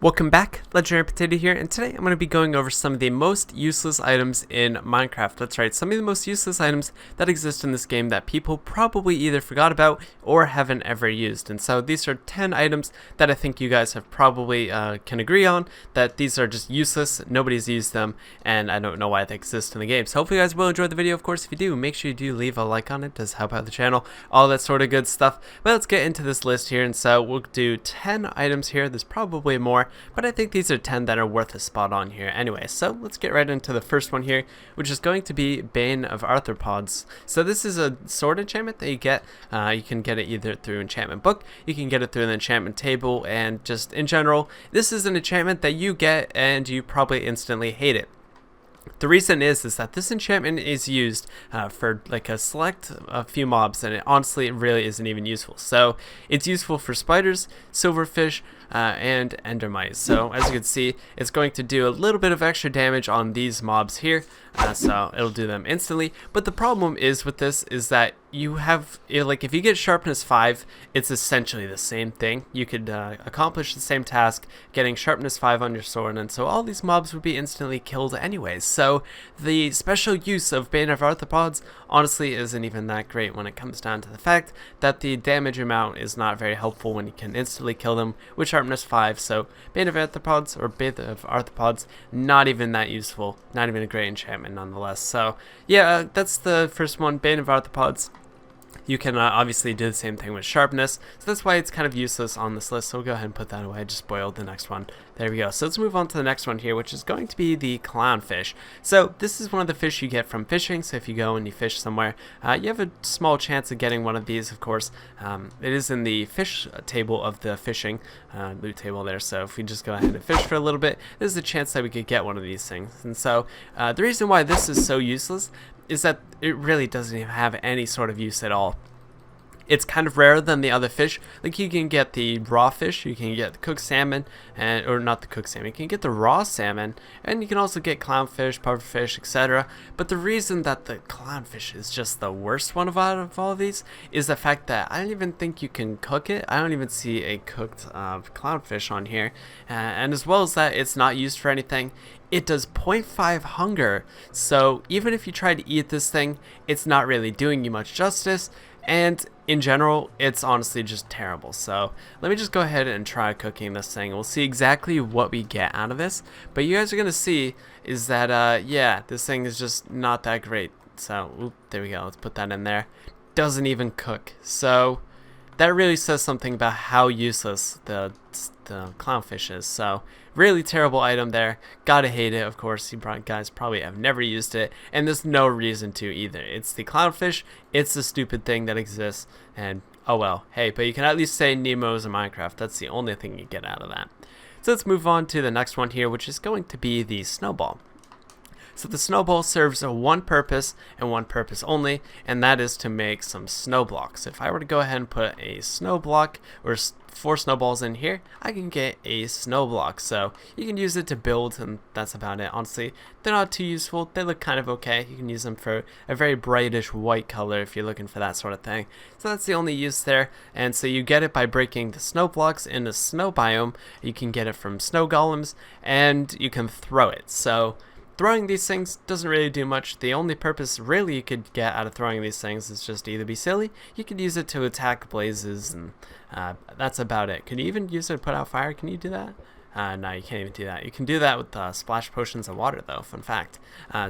Welcome back, Legendary Potato here, and today I'm going to be going over some of the most useless items in Minecraft. That's right, some of the most useless items that exist in this game that people probably either forgot about or haven't ever used. And so these are 10 items that I think you guys have probably can agree on, that these are just useless, nobody's used them, and I don't know why they exist in the game. So hopefully you guys will enjoy the video. Of course, if you do, make sure you do leave a like on it. It does help out the channel, all that sort of good stuff. But let's get into this list here, and so we'll do 10 items here. There's probably more, but I think these are 10 that are worth a spot on here anyway. So let's get right into the first one here, which is going to be Bane of Arthropods. So this is a sword enchantment that you get. You can get it either through enchantment book, you can get it through an enchantment table, and just in general, this is an enchantment that you get and you probably instantly hate it. The reason is that this enchantment is used for like a few mobs, and it honestly really isn't even useful. So it's useful for spiders, silverfish, and endermites. So as you can see, it's going to do a little bit of extra damage on these mobs here, so it'll do them instantly. But the problem is with this is that you have, like, if you get sharpness 5, it's essentially the same thing. You could accomplish the same task getting sharpness 5 on your sword, and so all these mobs would be instantly killed anyways. So the special use of Bane of Arthropods honestly isn't even that great when it comes down to the fact that the damage amount is not very helpful when you can instantly kill them with sharpness 5. So Bane of Arthropods, or Bane of Arthropods, not even that useful, not even a great enchantment nonetheless. So yeah, that's the first one, Bane of Arthropods. You can obviously do the same thing with sharpness, so that's why it's kind of useless on this list. So we'll go ahead and put that away. I just spoiled the next one. There we go. So let's move on to the next one here, which is going to be the clownfish. So this is one of the fish you get from fishing. So if you go and you fish somewhere, you have a small chance of getting one of these, of course. It is in the fish table of the fishing loot table there. So if we just go ahead and fish for a little bit, there's a chance that we could get one of these things. And so the reason why this is so useless is that it really doesn't even have any sort of use at all. It's kind of rarer than the other fish. Like, you can get the raw fish, you can get the cooked salmon, or not the cooked salmon, you can get the raw salmon, and you can also get clownfish, pufferfish, etc. But the reason that the clownfish is just the worst one out of all of these is the fact that I don't even think you can cook it. I don't even see a cooked clownfish on here. And as well as that, it's not used for anything. It does 0.5 hunger, so even if you try to eat this thing, it's not really doing you much justice, and in general, it's honestly just terrible. So let me just go ahead and try cooking this thing. We'll see exactly what we get out of this, but you guys are going to see is that, yeah, this thing is just not that great. So, there we go, let's put that in there. Doesn't even cook, so that really says something about how useless the clownfish is. So really terrible item there. Gotta hate it. Of course, you guys probably have never used it, and there's no reason to either. It's the clownfish. It's the stupid thing that exists, and oh well. Hey, but you can at least say Nemo's in Minecraft. That's the only thing you get out of that. So let's move on to the next one here, which is going to be the Snowball. So the Snowball serves one purpose and one purpose only, and that is to make some snow blocks. If I were to go ahead and put a snow block or 4 snowballs in here, I can get a snow block. So you can use it to build, and that's about it. Honestly, they're not too useful. They look kind of okay. You can use them for a very brightish white color if you're looking for that sort of thing. So that's the only use there. And so you get it by breaking the snow blocks in the snow biome. You can get it from snow golems, and you can throw it. So throwing these things doesn't really do much. The only purpose really you could get out of throwing these things is just to either be silly. You could use it to attack blazes, and that's about it. Can you even use it to put out fire? Can you do that? No, you can't even do that. You can do that with splash potions of water, though. Fun fact.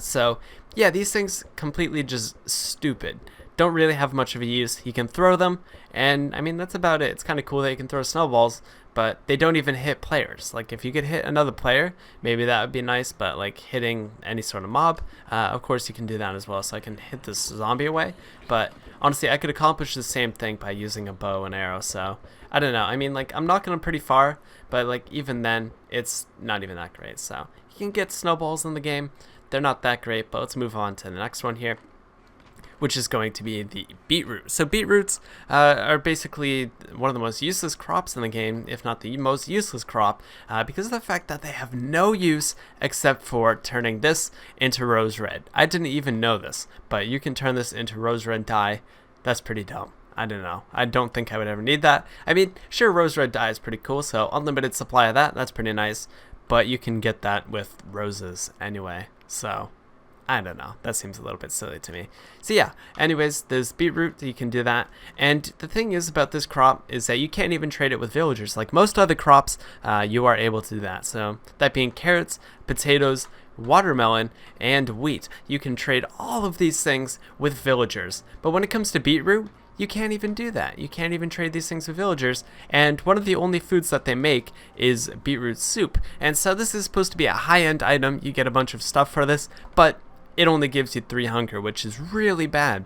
So yeah, these things completely just stupid. Don't really have much of a use. You can throw them, and I mean, that's about it. It's kind of cool that you can throw snowballs, but they don't even hit players. Like, if you could hit another player, maybe that would be nice, but like hitting any sort of mob, of course you can do that as well. So I can hit this zombie away, but honestly, I could accomplish the same thing by using a bow and arrow. So I don't know. I mean, like, I'm knocking them pretty far, but like, even then, it's not even that great. So you can get snowballs in the game. They're not that great, but let's move on to the next one here, which is going to be the beetroot. So beetroots are basically one of the most useless crops in the game, if not the most useless crop, because of the fact that they have no use except for turning this into rose red. I didn't even know this, but you can turn this into rose red dye. That's pretty dumb. I don't know. I don't think I would ever need that. I mean, sure, rose red dye is pretty cool, so unlimited supply of that, that's pretty nice. But you can get that with roses anyway, so I don't know. That seems a little bit silly to me. So yeah, anyways, there's beetroot, you can do that. And the thing is about this crop is that you can't even trade it with villagers. Like most other crops, you are able to do that. So that being carrots, potatoes, watermelon, and wheat. You can trade all of these things with villagers. But when it comes to beetroot, you can't even do that. You can't even trade these things with villagers. And one of the only foods that they make is beetroot soup. And so this is supposed to be a high-end item. You get a bunch of stuff for this, but it only gives you 3 hunger, which is really bad.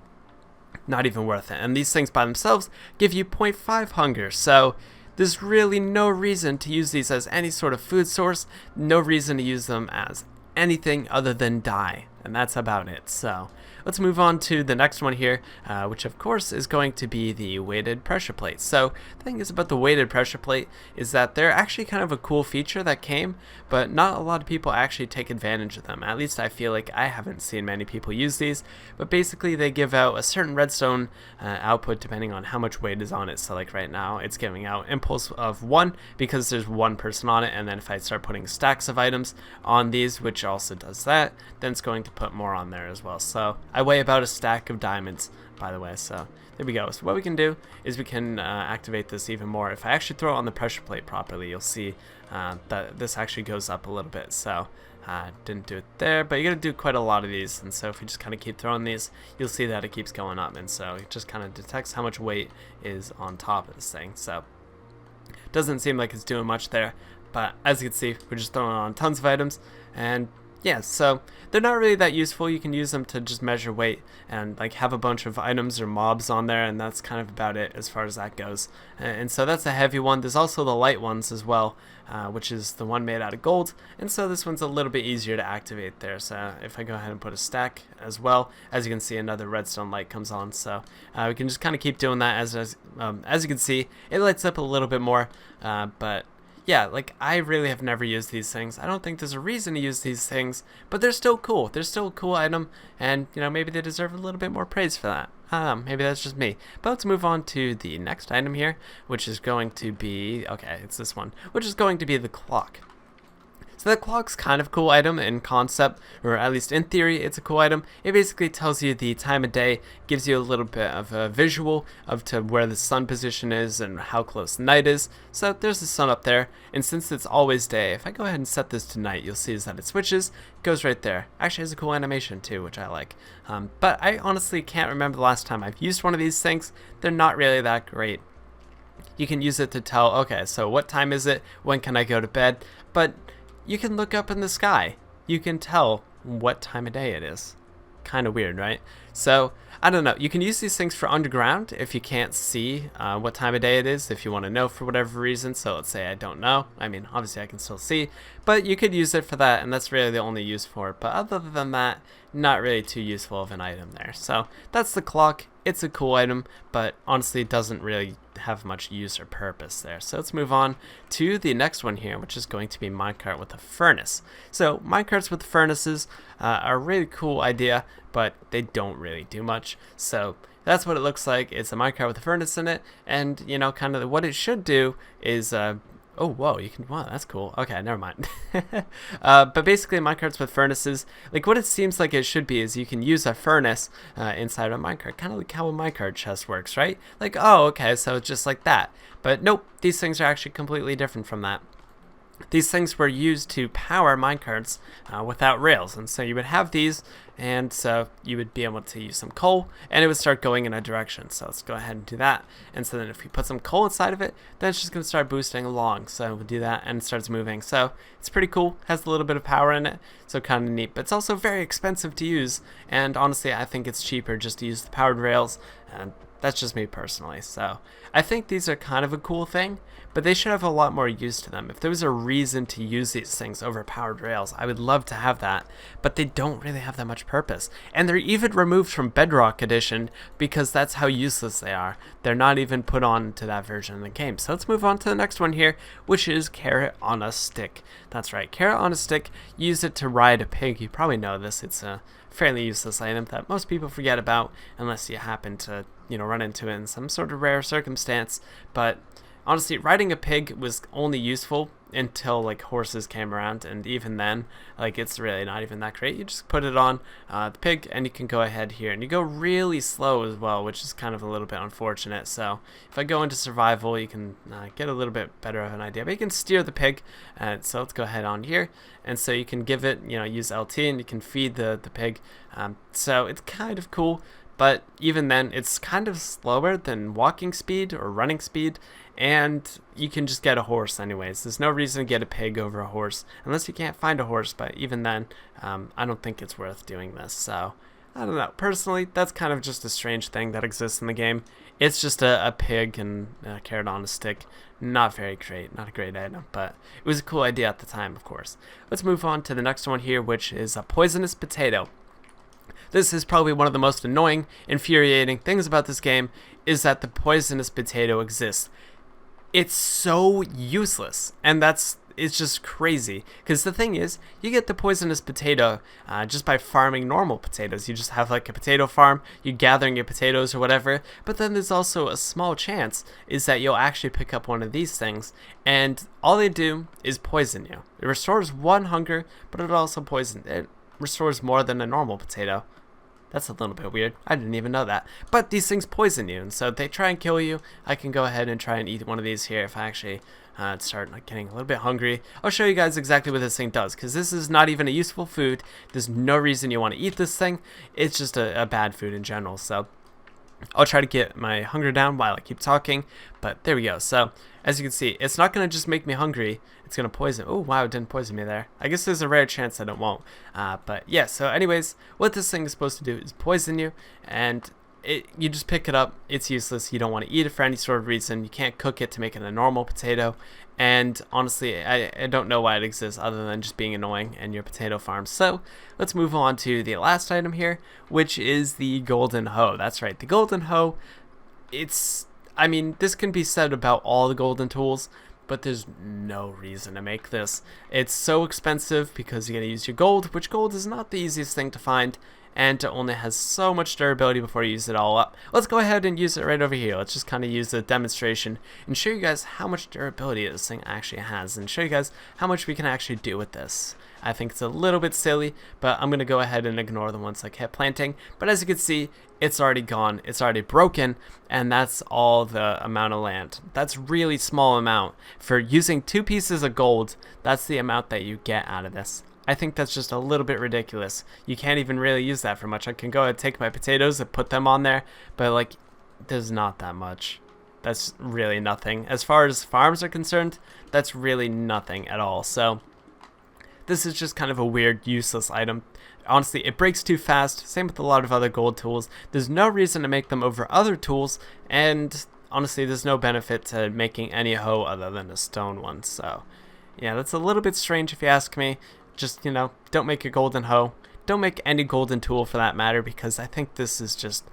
Not even worth it. And these things by themselves give you 0.5 hunger. So there's really no reason to use these as any sort of food source. No reason to use them as anything other than dye. And that's about it. So let's move on to the next one here, which of course is going to be the weighted pressure plate. So the thing is about the weighted pressure plate is that they're actually kind of a cool feature that came, but not a lot of people actually take advantage of them. At least I feel like I haven't seen many people use these, but basically they give out a certain redstone output depending on how much weight is on it. So like right now it's giving out impulse of 1 because there's 1 person on it, and then if I start putting stacks of items on these, which also does that, then it's going to put more on there as well. So I weigh about a stack of diamonds, by the way, so there we go. So what we can do is we can activate this even more. If I actually throw it on the pressure plate properly, you'll see that this actually goes up a little bit. So didn't do it there, but you're gonna do quite a lot of these, and so if you just kind of keep throwing these, you'll see that it keeps going up, and so it just kind of detects how much weight is on top of this thing. So doesn't seem like it's doing much there, but as you can see, we're just throwing on tons of items. And yeah, so they're not really that useful. You can use them to just measure weight and like have a bunch of items or mobs on there, and that's kind of about it as far as that goes. And so that's a heavy one. There's also the light ones as well, which is the one made out of gold, and so this one's a little bit easier to activate there. So if I go ahead and put a stack as well, as you can see, another redstone light comes on. So we can just kind of keep doing that. As you can see, it lights up a little bit more, but yeah, like I really have never used these things. I don't think there's a reason to use these things, but they're still cool. They're still a cool item, and you know, maybe they deserve a little bit more praise for that. Maybe that's just me. But let's move on to the next item here, which is going to be, okay, it's this one, which is going to be the clock. So the clock's kind of a cool item in concept, or at least in theory, it's a cool item. It basically tells you the time of day, gives you a little bit of a visual of to where the sun position is and how close night is. So there's the sun up there, and since it's always day, if I go ahead and set this to night, you'll see is that it switches, goes right there. Actually has a cool animation too, which I like. But I honestly can't remember the last time I've used one of these things. They're not really that great. You can use it to tell, okay, so what time is it? When can I go to bed? But you can look up in the sky. You can tell what time of day it is. Kind of weird, right? So, I don't know. You can use these things for underground if you can't see what time of day it is, if you want to know for whatever reason. So let's say I don't know. I mean, obviously I can still see, but you could use it for that, and that's really the only use for it. But other than that, not really too useful of an item there. So that's the clock. It's a cool item, but honestly it doesn't really have much use or purpose there. So let's move on to the next one here, which is going to be minecart with a furnace. So minecarts with furnaces are a really cool idea, but they don't really do much. So that's what it looks like. It's a minecart with a furnace in it, and you know, kind of what it should do is oh, whoa, you can, wow, that's cool. Okay, never mind. But basically, minecarts with furnaces, like what it seems like it should be is you can use a furnace inside of a minecart, kind of like how a minecart chest works, right? Like, oh, okay, so it's just like that. But nope, these things are actually completely different from that. These things were used to power minecarts without rails, and so you would have these, and so you would be able to use some coal, and it would start going in a direction. So let's go ahead and do that. And so then if we put some coal inside of it, then it's just going to start boosting along. So we'll do that, and it starts moving. So it's pretty cool. Has a little bit of power in it, so kind of neat. But it's also very expensive to use, and honestly, I think it's cheaper just to use the powered rails, and that's just me personally. So I think these are kind of a cool thing, but they should have a lot more use to them. If there was a reason to use these things over powered rails, I would love to have that, but they don't really have that much purpose. And they're even removed from Bedrock Edition because that's how useless they are. They're not even put on to that version of the game. So let's move on to the next one here, which is carrot on a stick. That's right, carrot on a stick. Use it to ride a pig. You probably know this. It's a fairly useless item that most people forget about unless you happen to run into it in some sort of rare circumstance. But honestly, riding a pig was only useful until like horses came around, and even then, like, it's really not even that great. You just put it on the pig and you can go ahead here, and you go really slow as well, which is kind of a little bit unfortunate. So if I go into survival, you can get a little bit better of an idea, but you can steer the pig. So let's go ahead on here, and so you can give it, use LT, and you can feed the pig. So it's kind of cool. But even then, it's kind of slower than walking speed or running speed, and you can just get a horse anyways. There's no reason to get a pig over a horse, unless you can't find a horse, but even then, I don't think it's worth doing this. So, I don't know. Personally, that's kind of just a strange thing that exists in the game. It's just a pig and a carrot on a stick. Not very great, not a great item, but it was a cool idea at the time, of course. Let's move on to the next one here, which is a poisonous potato. This is probably one of the most annoying, infuriating things about this game, is that the poisonous potato exists. It's so useless, and it's just crazy, because the thing is, you get the poisonous potato just by farming normal potatoes. You just have like a potato farm, you're gathering your potatoes or whatever, but then there's also a small chance is that you'll actually pick up one of these things, and all they do is poison you. It restores 1 hunger, but it also restores more than a normal potato. That's a little bit weird. I didn't even know that. But these things poison you, and so they try and kill you. I can go ahead and try and eat one of these here if I actually start getting a little bit hungry. I'll show you guys exactly what this thing does, because this is not even a useful food. There's no reason you want to eat this thing. It's just a bad food in general. So I'll try to get my hunger down while I keep talking, but there we go. So as you can see, it's not going to just make me hungry, it's going to poison. Oh wow, it didn't poison me there. I guess there's a rare chance that it won't. But yeah, so anyways, what this thing is supposed to do is poison you, and you just pick it up. It's useless. You don't want to eat it for any sort of reason. You can't cook it to make it a normal potato. And honestly, I don't know why it exists other than just being annoying and your potato farm. So let's move on to the last item here, which is the golden hoe. That's right, the golden hoe. I mean, this can be said about all the golden tools, but there's no reason to make this. It's so expensive because you're going to use your gold, which gold is not the easiest thing to find, and it only has so much durability before you use it all up. Let's go ahead and use it right over here. Let's just kind of use a demonstration and show you guys how much durability this thing actually has, and show you guys how much we can actually do with this. I think it's a little bit silly, but I'm going to go ahead and ignore the ones I kept planting. But as you can see, it's already gone, it's already broken, and that's all the amount of land. That's really small amount. For using 2 pieces of gold, that's the amount that you get out of this. I think that's just a little bit ridiculous. You can't even really use that for much. I can go ahead and take my potatoes and put them on there, but like, there's not that much. That's really nothing. As far as farms are concerned, that's really nothing at all. So this is just kind of a weird, useless item. Honestly, it breaks too fast. Same with a lot of other gold tools. There's no reason to make them over other tools, and honestly, there's no benefit to making any hoe other than a stone one. So yeah, that's a little bit strange if you ask me. Just, don't make a golden hoe. Don't make any golden tool for that matter, because I think this is just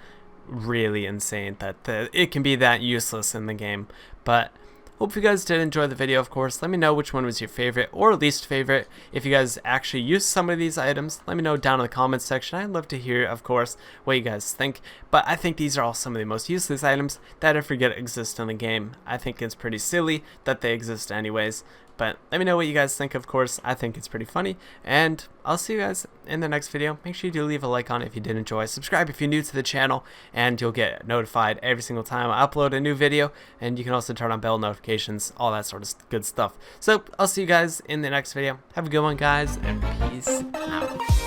really insane that it can be that useless in the game. But hope you guys did enjoy the video, of course. Let me know which one was your favorite or least favorite. If you guys actually used some of these items, let me know down in the comments section. I'd love to hear, of course, what you guys think. But I think these are all some of the most useless items that I forget exist in the game. I think it's pretty silly that they exist anyways. But let me know what you guys think, of course. I think it's pretty funny. And I'll see you guys in the next video. Make sure you do leave a like on it if you did enjoy. Subscribe if you're new to the channel, and you'll get notified every single time I upload a new video. And you can also turn on bell notifications, all that sort of good stuff. So I'll see you guys in the next video. Have a good one, guys, and peace out.